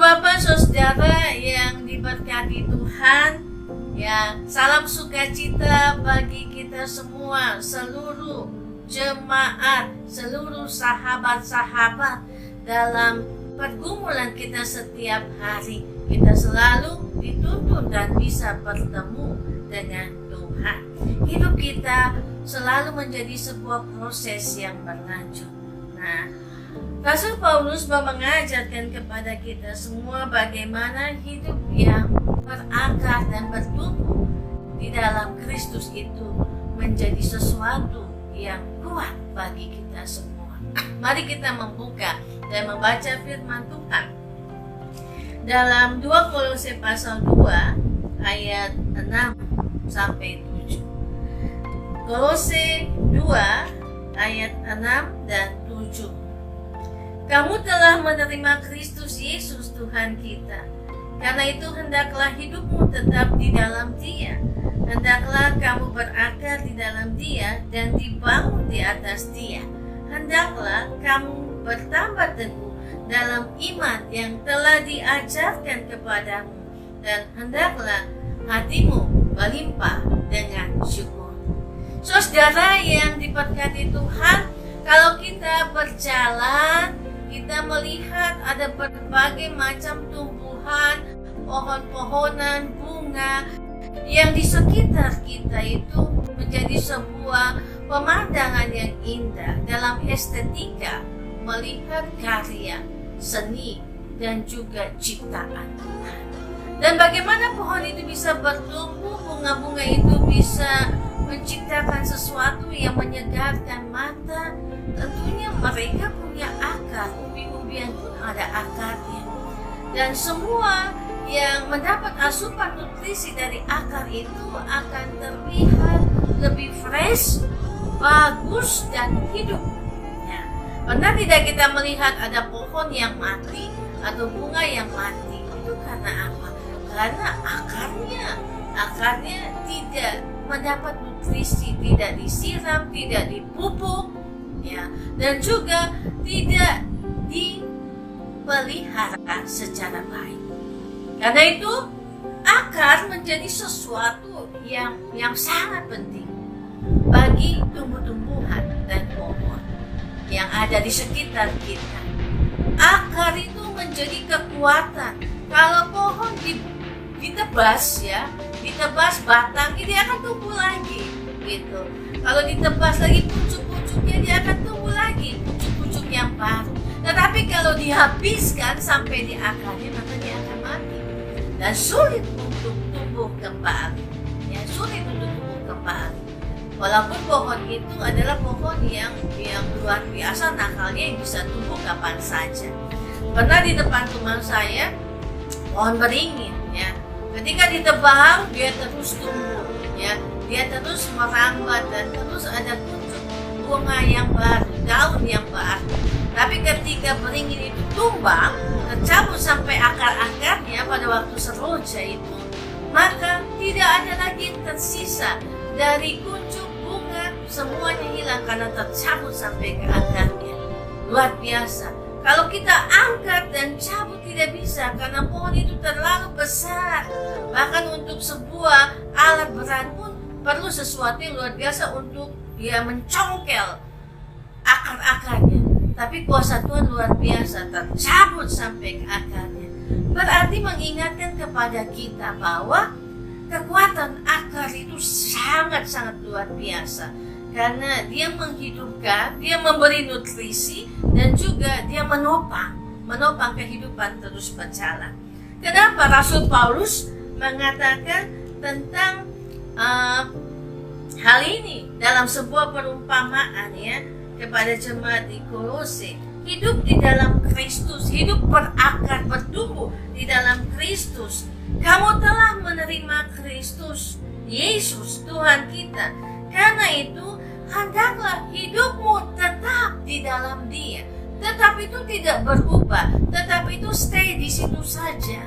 Bapak, saudara yang diberkati Tuhan, ya, salam sukacita bagi kita semua, seluruh jemaat, seluruh sahabat-sahabat dalam pergumulan kita setiap hari. Kita selalu dituntun dan bisa bertemu dengan Tuhan. Hidup kita selalu menjadi sebuah proses yang berlanjut. Nah, Rasul Paulus mengajarkan kepada kita semua bagaimana hidup yang berakar dan bertumbuh di dalam Kristus itu menjadi sesuatu yang kuat bagi kita semua. Mari kita membuka dan membaca firman Tuhan dalam 2 Kolose pasal 2 ayat 6 sampai 7. Kolose 2 ayat 6 dan 7. Kamu telah menerima Kristus Yesus Tuhan kita. Karena itu hendaklah hidupmu tetap di dalam Dia. Hendaklah kamu berakar di dalam Dia dan dibangun di atas Dia. Hendaklah kamu bertambah teguh dalam iman yang telah diajarkan kepadamu, dan hendaklah hatimu berlimpah dengan syukur. Saudara yang diberkati Tuhan, kalau kita berjalan, kita melihat ada berbagai macam tumbuhan, pohon-pohonan, bunga yang di sekitar kita itu menjadi sebuah pemandangan yang indah dalam estetika melihat karya seni dan juga ciptaan Tuhan. Dan bagaimana pohon itu bisa bertumbuh, bunga-bunga itu bisa menciptakan sesuatu yang menyegarkan mata. Tentunya mereka punya akar, umbi-umbian pun ada akarnya. Dan semua yang mendapat asupan nutrisi dari akar itu akan terlihat lebih fresh, bagus, dan hidup. Pernah tidak kita melihat ada pohon yang mati atau bunga yang mati? Itu karena apa? Karena akarnya tidak mendapat nutrisi, tidak disiram, tidak dipupuk, ya, dan juga tidak dipelihara secara baik. Karena itu akar menjadi sesuatu yang sangat penting bagi tumbuh-tumbuhan dan pohon yang ada di sekitar kita. Akar itu menjadi kekuatan. Kalau pohon ditebas, ya, ditebas batangnya, dia akan tumbuh lagi, gitu. Kalau ditebas lagi pucuk-pucuknya, dia akan tumbuh lagi, pucuk-pucuk yang baru. Tetapi kalau dihabiskan sampai di akarnya, maka dia akan mati dan sulit untuk tumbuh kembali. Ya, sulit untuk tumbuh kembali. Walaupun pohon itu adalah pohon yang luar biasa nakalnya, yang bisa tumbuh kapan saja. Pernah di depan rumah saya pohon beringin, ya. Ketika ditebang dia terus tumbuh, ya. Dia terus merambat dan terus ada kuncup bunga yang baru, daun yang baru. Tapi ketika beringin itu tumbang, tercabut sampai akar-akarnya pada waktu seroja itu, maka tidak ada lagi yang tersisa dari kuncup bunga, semuanya hilang karena tercabut sampai ke akarnya. Luar biasa. Kalau kita angkat dan cabut tidak bisa karena pohon itu terlalu besar. Bahkan untuk sebuah alat berat pun perlu sesuatu yang luar biasa untuk dia mencongkel akar-akarnya. Tapi kuasa Tuhan luar biasa, tercabut sampai ke akarnya. Berarti mengingatkan kepada kita bahwa kekuatan akar itu sangat-sangat luar biasa. Karena dia menghidupkan, dia memberi nutrisi, dan juga dia menopang kehidupan terus berjalan. Kenapa Rasul Paulus mengatakan tentang hal ini dalam sebuah perumpamaan, ya, kepada jemaat di Kolose? Hidup di dalam Kristus, hidup berakar, bertumbuh di dalam Kristus. Kamu telah menerima Kristus Yesus Tuhan kita. Karena itu hendaklah hidupmu tetap di dalam Dia. Tetap itu tidak berubah, tetap itu stay di situ saja.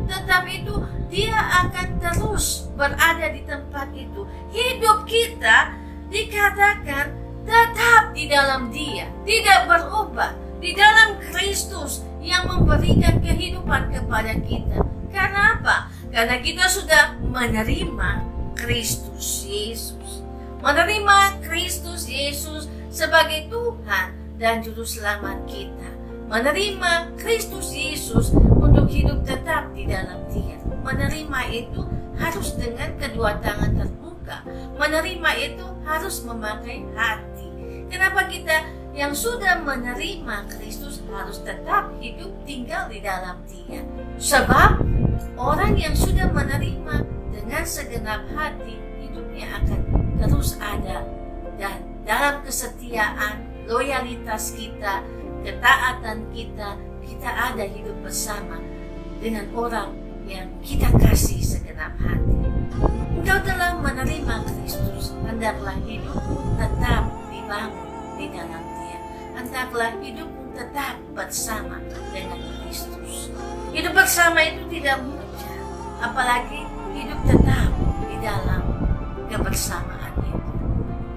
Tetap itu Dia akan terus berada di tempat itu. Hidup kita dikatakan tetap di dalam Dia, tidak berubah. di dalam Kristus yang memberikan kehidupan kepada kita. Karena apa? Karena kita sudah menerima Kristus Yesus. Menerima Kristus Yesus sebagai Tuhan dan Juru Selamat kita. Menerima Kristus Yesus untuk hidup tetap di dalam Dia. Menerima itu harus dengan kedua tangan terbuka. Menerima itu harus memakai hati. Kenapa kita yang sudah menerima Kristus harus tetap hidup tinggal di dalam Dia? Sebab orang yang sudah menerima dengan segenap hati, hidupnya akan terus ada. Dan dalam kesetiaan, loyalitas kita, ketaatan kita, kita ada hidup bersama dengan orang yang kita kasih segenap hati. Engkau telah menerima Kristus, hendaklah hidupmu tetap dibangun di dalam Dia. Hendaklah hidupmu tetap bersama dengan Kristus. Hidup bersama itu tidak mudah, apalagi hidup tetap di dalam kebersamaan itu.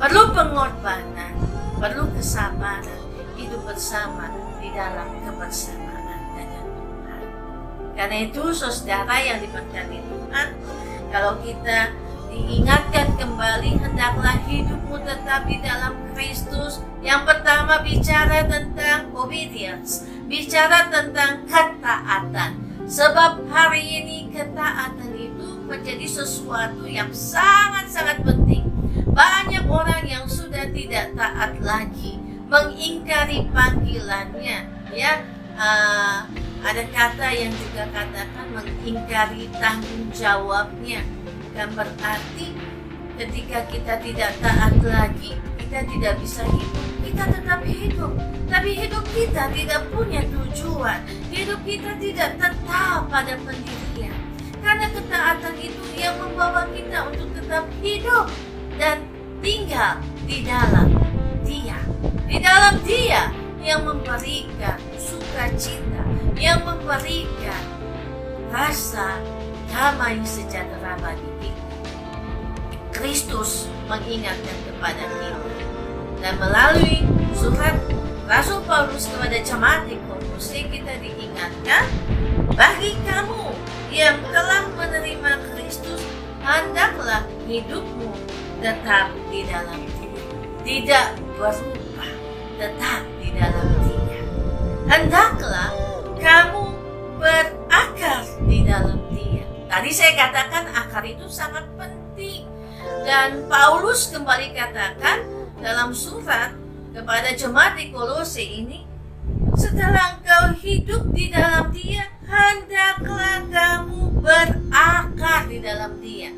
Perlu pengorbanan, perlu kesabaran, hidup bersama di dalam kebersamaan dengan Tuhan. Karena itu, saudara yang diberkati Tuhan, kalau kita diingatkan kembali, hendaklah hidupmu tetap di dalam Kristus. Yang pertama bicara tentang obedience, bicara tentang ketaatan. Sebab hari ini ketaatan itu menjadi sesuatu yang sangat-sangat penting. Banyak orang yang sudah tidak taat lagi, mengingkari panggilannya. Ada kata yang juga katakan mengingkari tanggung jawabnya. Dan berarti ketika kita tidak taat lagi, kita tidak bisa hidup. Kita tetap hidup, tapi hidup kita tidak punya tujuan. Hidup kita tidak tetap pada pendirian. Karena ketaatan itu yang membawa kita untuk tetap hidup dan tinggal di dalam Dia. Di dalam Dia yang memberikan sukacita, yang memberikan rasa damai sejahtera bagi kita. Kristus mengingatkan kepada kita, dan melalui surat Rasul Paulus kepada jemaat di Kolose kita diingatkan, bagi kamu yang telah menerima Kristus, hendaklah hidupmu tetap di dalam Dia, tidak berubah, tetap di dalam Dia. Hendaklah kamu berakar di dalam Dia. Tadi saya katakan akar itu sangat penting. Dan Paulus kembali katakan dalam surat kepada jemaat di Kolose ini, setelah engkau hidup di dalam Dia, hendaklah kamu berakar di dalam Dia.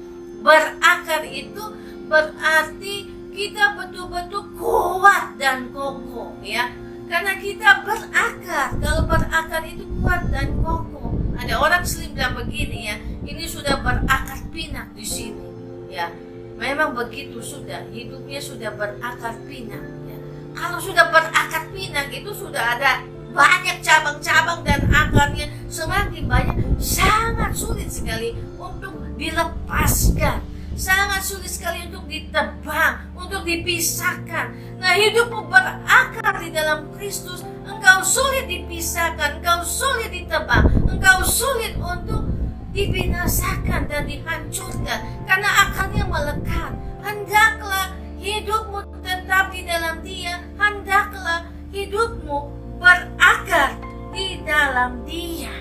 Berakar itu berarti kita betul-betul kuat dan kokoh, ya. Karena kita berakar. Kalau berakar itu kuat dan kokoh. Ada orang Muslim bilang begini, ya, ini sudah berakar pinak di sini, ya. Memang begitu, sudah hidupnya sudah berakar pinak, ya. Kalau sudah berakar pinak itu sudah ada banyak cabang-cabang dan akarnya semakin banyak, sangat sulit sekali untuk dilepaskan, sangat sulit sekali untuk ditebang, untuk dipisahkan. Nah, hidupmu berakar di dalam Kristus, engkau sulit dipisahkan, engkau sulit ditebang, engkau sulit untuk dibinasakan dan dihancurkan karena akarnya melekat. Hendaklah hidupmu tetap di dalam Dia, hendaklah hidupmu berakar di dalam Dia,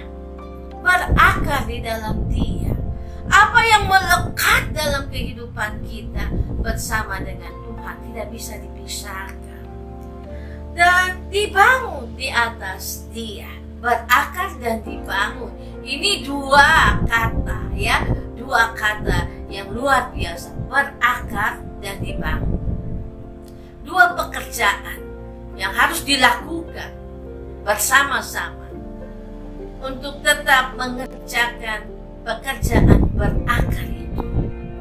berakar di dalam Dia. Apa yang melekat dalam kehidupan kita bersama dengan Tuhan tidak bisa dipisahkan dan dibangun di atas Dia. Berakar dan dibangun, ini dua kata, ya, dua kata yang luar biasa. Berakar dan dibangun, dua pekerjaan yang harus dilakukan bersama-sama untuk tetap mengerjakan pekerjaan berakar itu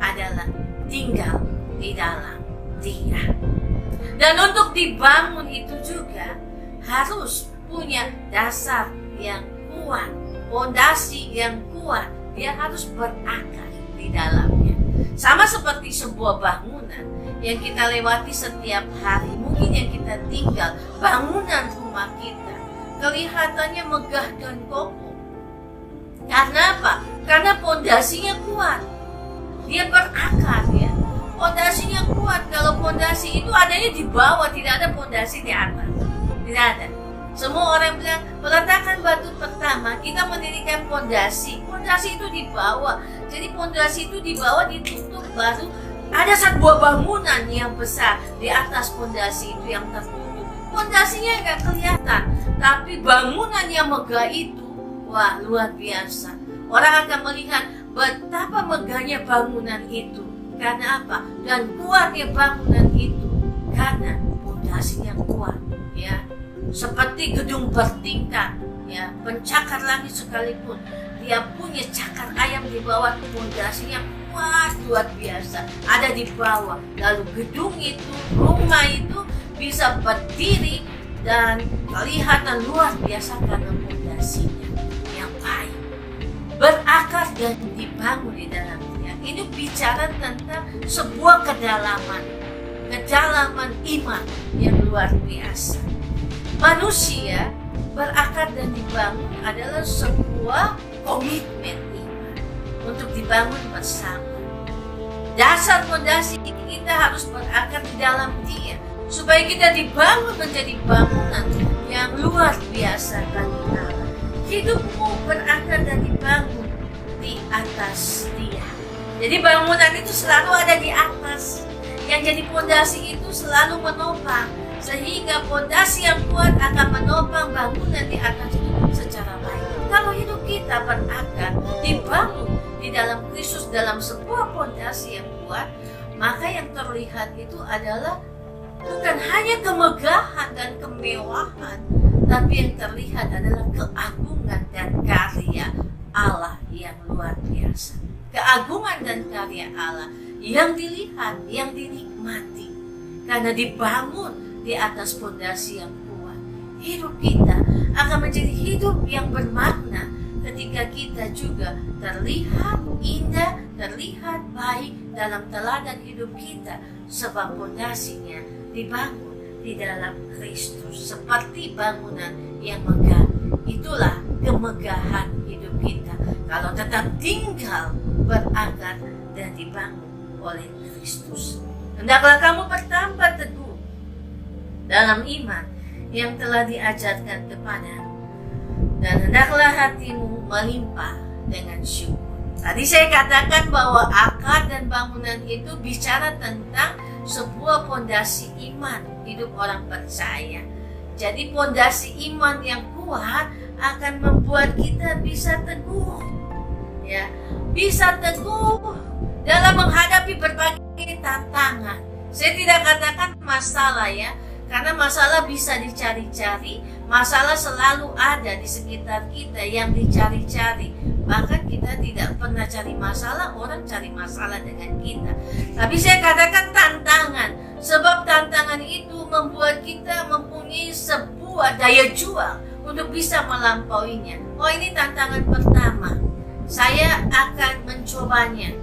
adalah tinggal di dalam Dia. Dan untuk dibangun itu juga harus punya dasar yang kuat, fondasi yang kuat. Dia harus berakar di dalamnya. Sama seperti sebuah bangunan yang kita lewati setiap hari, mungkin yang kita tinggal, bangunan rumah kita, kelihatannya megah dan kokoh. Karena apa? Karena pondasinya kuat. Dia berakar ya. Pondasinya kuat. Kalau pondasi itu adanya di bawah, tidak ada pondasi di atas. Tidak ada. Semua orang bilang peletakan batu pertama kita mendirikan pondasi. Pondasi itu di bawah. Jadi pondasi itu di bawah ditutup, baru ada sebuah bangunan yang besar di atas pondasi itu yang tertutup. Pondasinya nggak kelihatan, tapi bangunan yang megah itu, wah, luar biasa. Orang akan melihat betapa megahnya bangunan itu. Karena apa? Dan kuatnya bangunan itu karena pondasinya kuat, ya. Seperti gedung bertingkat, ya, pencakar langit sekalipun, dia punya cakar ayam di bawah, pondasinya kuat luar biasa, ada di bawah. Lalu gedung itu, rumah itu bisa berdiri dan kelihatan luar biasa karena pondasinya yang baik, berakar dan dibangun di dalamnya. Ini bicara tentang sebuah kedalaman iman yang luar biasa. Manusia berakar dan dibangun adalah sebuah komitmen iman untuk dibangun bersama. Dasar fondasi kita harus berakar di dalam Dia, supaya kita dibangun menjadi bangunan yang luar biasa bagi Allah. Hidupmu berakar dan dibangun di atas Dia. Jadi bangunan itu selalu ada di atas. Yang jadi fondasi itu selalu menopang, sehingga fondasi yang kuat akan menopang bangunan di atas itu secara baik. Kalau hidup kita berakar, dibangun di dalam Kristus dalam sebuah fondasi yang kuat, maka yang terlihat itu adalah bukan hanya kemegahan dan kemewahan, tapi yang terlihat adalah keagungan dan karya Allah yang luar biasa. Keagungan dan karya Allah yang dilihat, yang dinikmati, karena dibangun di atas fondasi yang kuat. Hidup kita akan menjadi hidup yang bermakna ketika kita juga terlihat indah, terlihat baik dalam teladan hidup kita, sebab fondasinya dibangun di dalam Kristus seperti bangunan yang megah. Itulah kemegahan hidup kita kalau tetap tinggal, berakar dan dibangun oleh Kristus. Hendaklah kamu bertambah teguh dalam iman yang telah diajarkan kepadamu, dan hendaklah hatimu melimpah dengan syukur. Tadi saya katakan bahwa akar dan bangunan itu bicara tentang sebuah fondasi iman hidup orang percaya. Jadi fondasi iman yang kuat akan membuat kita bisa teguh, ya, bisa teguh dalam menghadapi berbagai tantangan. Saya tidak katakan masalah, ya, karena masalah bisa dicari-cari, masalah selalu ada di sekitar kita yang dicari-cari. Bahkan kita tidak pernah cari masalah, orang cari masalah dengan kita. Tapi saya katakan tantangan, sebab tantangan itu membuat kita mempunyai sebuah daya juang untuk bisa melampauinya. Oh, ini tantangan pertama, saya akan mencobanya.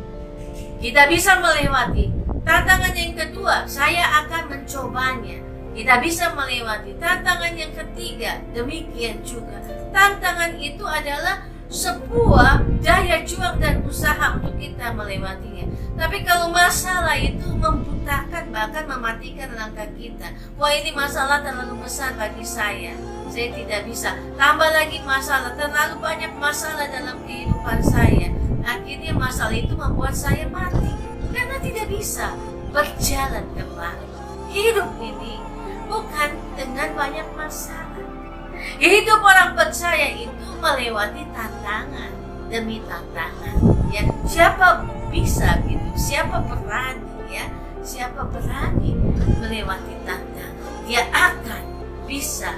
Kita bisa melewati. Tantangan yang kedua, saya akan mencobanya. Kita bisa melewati. Tantangan yang ketiga, demikian juga. Tantangan itu adalah sebuah daya juang dan usaha untuk kita melewatinya. Tapi kalau masalah itu membutakan, bahkan mematikan langkah kita. Wah, ini masalah terlalu besar bagi saya tidak bisa. Tambah lagi masalah, terlalu banyak masalah dalam kehidupan saya. Akhirnya masalah itu membuat saya mati, karena tidak bisa berjalan kembali. Hidup ini bukan dengan banyak masalah. Hidup orang percaya itu melewati tantangan demi tantangan. Ya, siapa bisa gitu? Siapa berani, ya? Siapa berani melewati tantangan? Dia akan bisa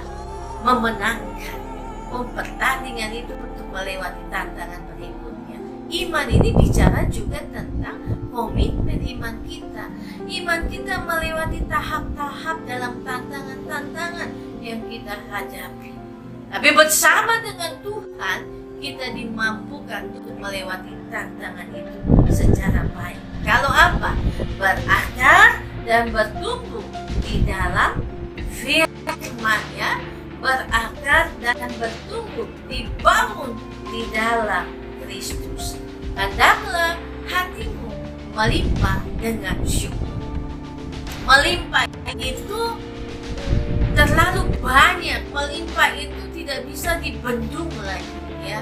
memenangkan pertandingan itu untuk melewati tantangan berikutnya. Iman ini bicara juga tentang komitmen iman kita. Iman kita melewati tahap-tahap dalam tantangan-tantangan yang kita hadapi. Tapi bersama dengan Tuhan, kita dimampukan untuk melewati tantangan itu secara baik. Kalau apa? Berakar dan bertumbuh di dalam firman-Nya, berakar dan bertumbuh, dibangun di dalam Kristus. Hendaklah hatimu melimpah dengan syukur. Melimpah itu terlalu banyak, melimpah itu tidak bisa dibendung lagi, ya.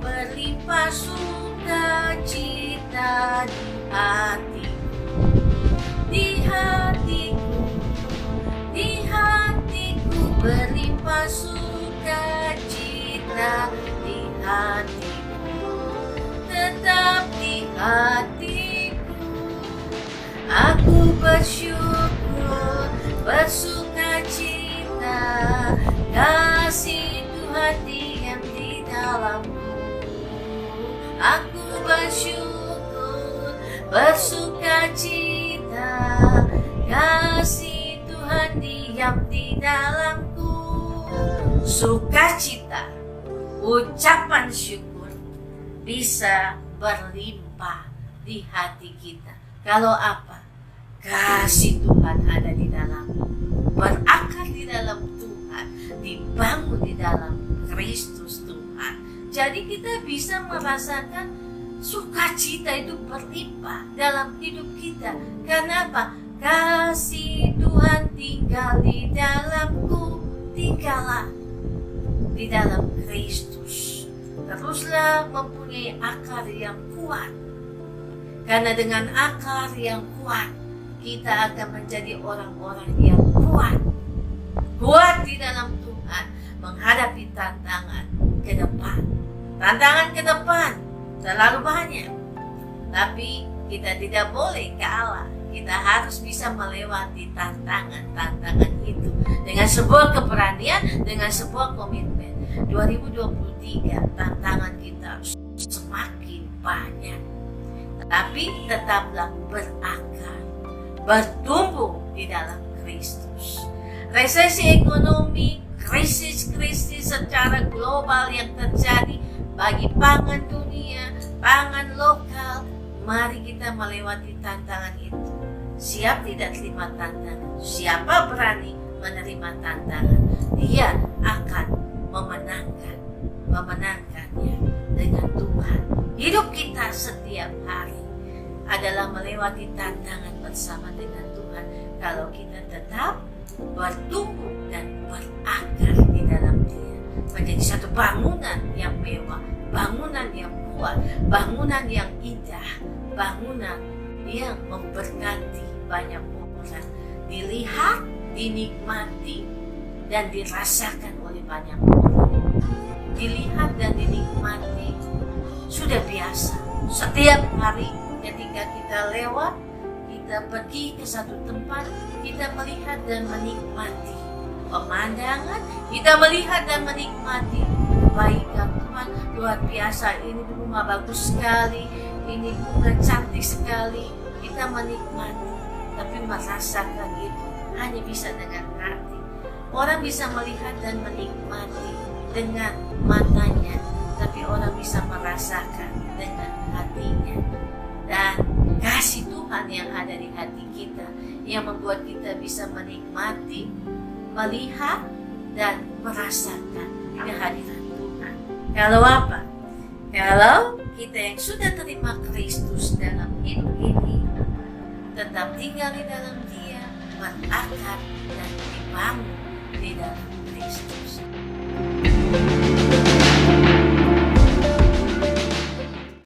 Berlimpah sukacita di hatiku, di hatiku, berlimpah sukacita di hatiku, tetap di hatiku. Aku bersyukur, bersukacita, kasih Tuhan diam di dalamku. Aku bersyukur, bersukacita, kasih Tuhan diam di dalamku. Sukacita, ucapan syukur bisa berlimpah di hati kita. Kalau apa? Kasih Tuhan ada di dalammu, berakar di dalam Tuhan, dibangun di dalam Kristus Tuhan. Jadi kita bisa merasakan sukacita itu berlimpah dalam hidup kita. Karena apa? Kasih Tuhan tinggal di dalamku. Tinggallah di dalam Kristus. Teruslah mempunyai akar yang kuat. Karena dengan akar yang kuat, kita akan menjadi orang-orang yang kuat. Kuat di dalam Tuhan, menghadapi tantangan ke depan. Tantangan ke depan terlalu banyak, tapi kita tidak boleh kalah. Kita harus bisa melewati tantangan-tantangan itu dengan sebuah keberanian, dengan sebuah komitmen. 2023 tantangan kita semakin banyak, tapi tetaplah berakar, bertumbuh di dalam Kristus. Resesi ekonomi, krisis-krisis secara global yang terjadi bagi pangan dunia, pangan lokal, mari kita melewati tantangan itu. Siap tidak terima tantangan? Siapa berani menerima tantangan? Dia akan memenangkannya dengan Tuhan. Hidup kita setiap hari adalah melewati tantangan bersama dengan Tuhan. Kalau kita tetap bertumbuh dan berakar di dalam Dia, menjadi satu bangunan yang mewah, bangunan yang kuat, bangunan yang indah, bangunan yang memberkati banyak orang, dilihat, dinikmati, dan dirasakan oleh banyak orang. Dilihat dan dinikmati sudah biasa. Setiap hari ketika kita lewat, kita pergi ke satu tempat, kita melihat dan menikmati pemandangan, kita melihat dan menikmati kebaikan Tuhan. Luar biasa, ini rumah bagus sekali, ini bunga cantik sekali. Kita menikmati, tapi merasakan itu hanya bisa dengan hati. Orang bisa melihat dan menikmati dengan matanya, tapi orang bisa merasakan dengan hatinya. Dan kasih Tuhan yang ada di hati kita yang membuat kita bisa menikmati, melihat, dan merasakan kehadiran Tuhan. Kalau apa? Kalau kita yang sudah terima Kristus dalam hidup ini, tetap tinggal di dalam Dia, berakar dan dibangun